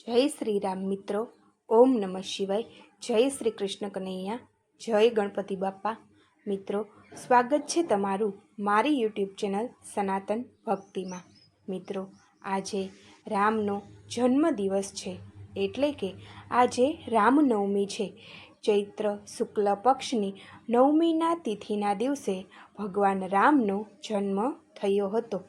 जय श्री राम मित्रों। ओम नमः शिवाय। जय श्री कृष्ण कन्हैया। जय गणपति बाप्पा। मित्रों, स्वागत है तमारू मारी यूट्यूब चेनल सनातन भक्ति में। मित्रों, आजे रामनो जन्मदिवस है, एटले के आजे रामनवमी है। चैत्र शुक्ल पक्षनी नवमीना तिथिना दिवसे भगवान रामनो जन्म थयो हतो।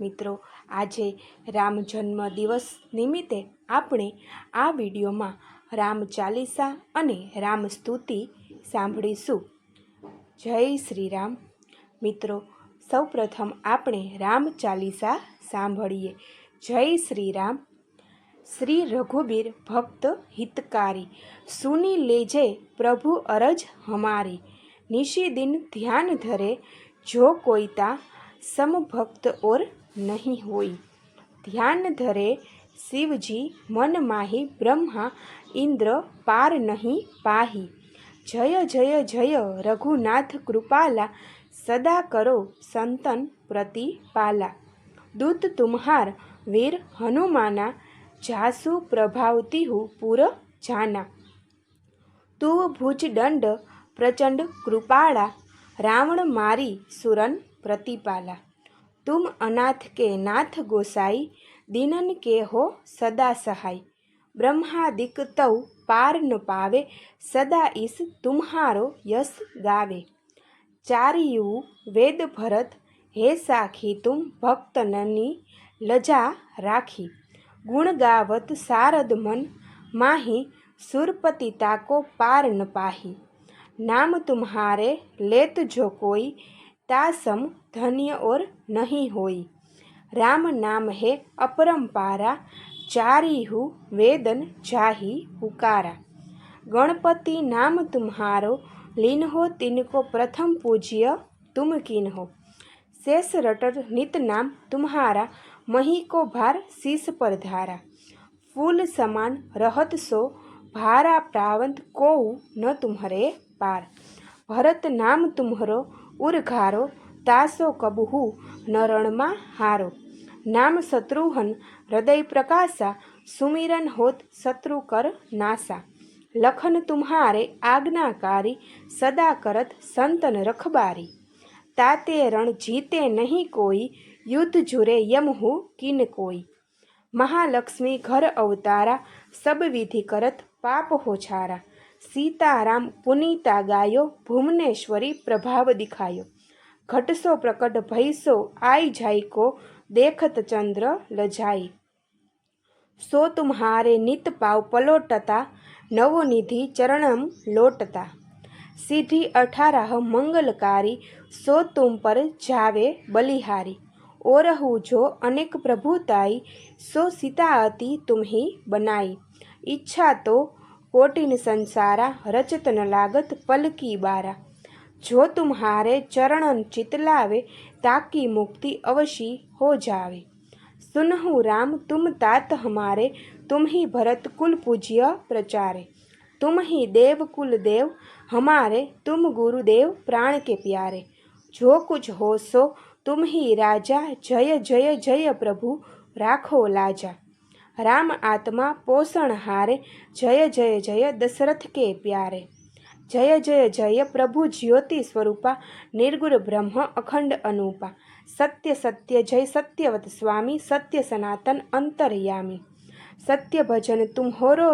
मित्रों, आजे राम जन्म दिवस निमित्ते આપણે આ વિડીયોમાં રામ ચાલીસા અને રામ સ્તુતિ સાંભળીશું। જય શ્રી રામ। મિત્રો, સૌપ્રથમ આપણે રામ ચાલીસા સાંભળીએ। જય શ્રી રામ। श्री रघुबीर भक्त हितकारी, सुनी लेजे प्रभु अरज हमारी। निशी दिन ध्यान धरे, जो कोई ता सम भक्त और नहीं होई। ध्यान धरे शिवजी मन माही, ब्रह्मा इंद्र पार नहीं पाही। जय जय जय रघुनाथ कृपाला, सदा करो संतन प्रतिपाला। दूत तुम्हार वीर हनुमाना, जासु प्रभावती हूँ पुर जाना। तू भुज दंड प्रचंड कृपाला, रावण मारी सुरन प्रतिपाला। तुम अनाथ के नाथ गोसाई, दीनन के हो सदा सहाय। ब्रह्मादिक तव पार न पावे, सदा ईस तुम्हारो यश गावे। चारियु वेद भरत, हे साखी तुम भक्तननी लजा राखी। गुण गावत सारद मन माही, सुरपति ताको पार न पाही। नाम तुम्हारे लेत जो कोई, तासम धन्य और नहीं होई। राम नाम है अपरंपारा, चारिहु वेदन जाही पुकारा। गणपति नाम तुम्हारो, लीन हो तिनको प्रथम पूज्य तुम कीन हो। शेष रटर नित नाम तुम्हारा, मही को भार शीस पर धारा। फूल समान रहत सो, भारा प्रावंत को न तुम्हारे पार। भरत नाम तुम्हारो उरघारो, तासो कबहू नरण मा हारो। नाम शत्रुहन हृदय प्रकाशा, सुमिरन होत शत्रु कर नासा। लखन तुम्हारे आज्ञाकारी, सदा करत संतन रखबारी। ताते रण जीते नहीं कोई, युद्ध जुरे यमहु किन कोई। महालक्ष्मी घर अवतारा, सब विधि करत पाप हो छारा। सीताराम पुनीता गायो, भुवनेश्वरी प्रभाव दिखायो। घटसो प्रकट भैसो आई जाई को, देखत चंद्र लजाई। सो तुम्हारे नित पाव पलोटता, नवनिधि चरणम लोटता। सीधी 18 मंगलकारी, सो तुम पर जावे बलिहारी। ओरहु जो अनेक प्रभुताई, सो सीता अति तुम ही बनाई। इच्छा तो कोटिन संसारा, रचत न लागत पल की बारा। जो तुम्हारे चरणन चितलावे, ताकी मुक्ति अवशी हो जावे। सुनहु राम तुम तात हमारे, तुम ही भरत कुल पूज्य प्रचारे। तुम ही देव कुल देव हमारे, तुम गुरुदेव प्राण के प्यारे। जो कुछ हो सो तुम ही राजा, जय जय जय प्रभु राखो लाजा। राम आत्मा पोषण हारे, जय जय जय दशरथ के प्यारे। जय जय जय प्रभु ज्योति स्वरूपा, निर्गुण ब्रह्म अखंड अनूपा। सत्य सत्य जय सत्यवत स्वामी, सत्य सनातन अंतर्यामी। सत्य भजन तुम होरो,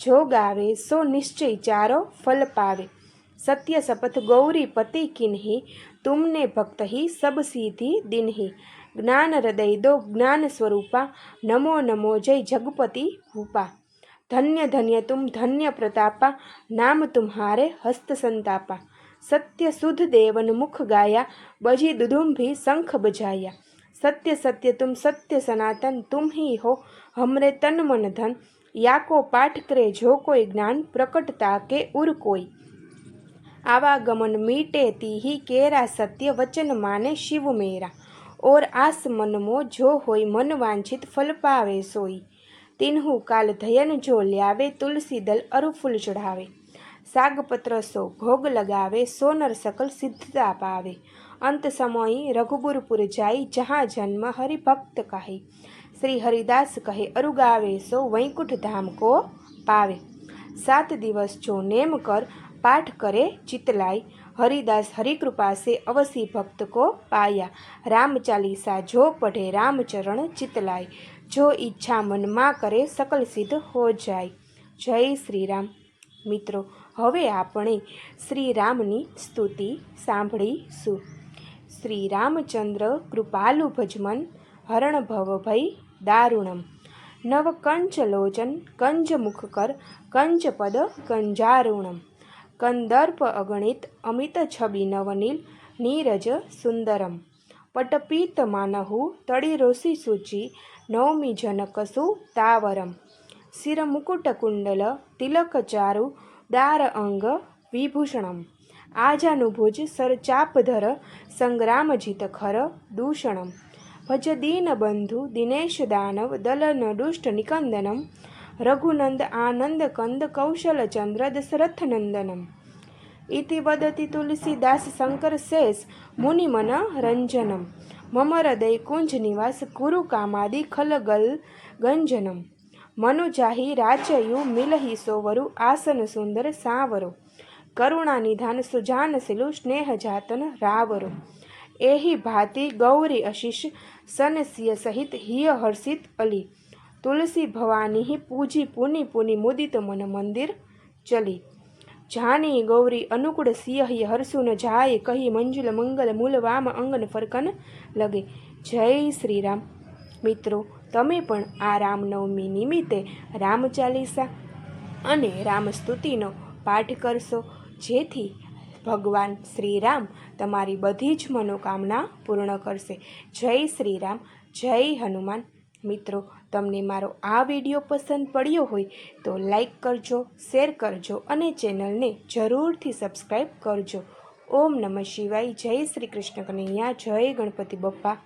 जो गावे सो निश्चय चारो फल पावे। सत्य शपथ गौरी पति किन्ही, तुमने भक्त ही सब सीधी दिनही। ज्ञान हृदय दो ज्ञान स्वरूपा, नमो नमो जय जगपति भूपा। धन्य धन्य तुम धन्य प्रतापा, नाम तुम्हारे हस्त संतापा। सत्य शुद्ध देवन मुख गाया, बजी दुदुम्भी शंख बजाया। सत्य सत्य तुम सत्य सनातन, तुम ही हो हमरे तन मन धन। या को पाठ करे जो कोई ज्ञान, प्रकटता के उर कोई। आवागमन मीटे ती ही केरा, सत्य वचन माने शिव मेरा। और आस मन मो जो होई, मन वांछित फल पावे सोई। तिन्हु काल धयन जो ल्यावे, तुलसी दल अरु फूल चढ़ावे। सागपत्र सो भोग लगावे, सोनर सकल सिद्धता पावे। अंत समोई रघुबुरपुर जाई, जहाँ जन्म हरि भक्त कही। श्री हरिदास कहे अरुगावे सो वैकुंठ धाम को पावे। 7 दिवस जो नेम कर पाठ करे चितलाई, हरिदास हरिकृपा से अवसी भक्त को पाया। राम चालीसा जो पढ़े रामचरण चितलाई, जो इच्छा मन में करे सकल सिद्ध हो जाए। जय श्री राम। मित्रों, हवे आपणे श्री रामनी स्तुति सांभळीशुं। श्री रामचंद्र कृपालु भजमन, हरण भव भय दारुणम। नव कंच लोचन कंज मुखकर, कंज पद कंजारुणम। कंदर्प अगणित अमित छवि नवनील, नीरज सुंदरम। पटपीत मानहु तड़िरोसी सूचि, नवमी जनकसु तावरम। शिर मुकुट कुंडल तिलक चारु, दार अंग विभूषणम। आजानुभुज सरचापधर, संग्राम जित खर दूषणम। भज दीन बंधु दिनेश दानव, दलन दुष्ट निकंदनम। रघुनंद आनंद कंद कौशल चंद्र दशरथ नंदनम। इति वदति तुलसीदास शंकर शेष, मुनिमन रंजनम। मम हृदय कुंज निवास, कुरु कामादि खलगल गंजनम। मनुजाहि राचयु मिलहि सोवरु, आसन सुंदर सांवरो। करुणा निधान सुजानशिलु, स्नेह जातन रावरो। एहि भांति गौरी आशीष, सन सिय सहित हिय हर्षित अली। तुलसी भवानी ही पूजी पुनि पुनि, मुदित मन मंदिर चली। जानी गौरी अनुकूल सिय ही हर्षु न जाए, कही मंजुल मंगल मूल वाम अंगन फरकन लगे। जय श्री राम। मित्रों, तमे पण आ रामनवमी निमित्ते राम चालीसा अने राम स्तुतिनो पाठ करशो, जेथी भगवान श्री राम तमारी बधी ज मनोकामना पूर्ण करशे। जय श्री राम, जय हनुमान। मित्रों, तमने मारो आ विडियो पसंद पड्यो होय तो लाइक करजो, शेर करजो अने चेनल ने जरूरथी सब्सक्राइब करजो। ओम नमः शिवाय। जय श्री कृष्ण कन्हैया। जय गणपति बप्पा।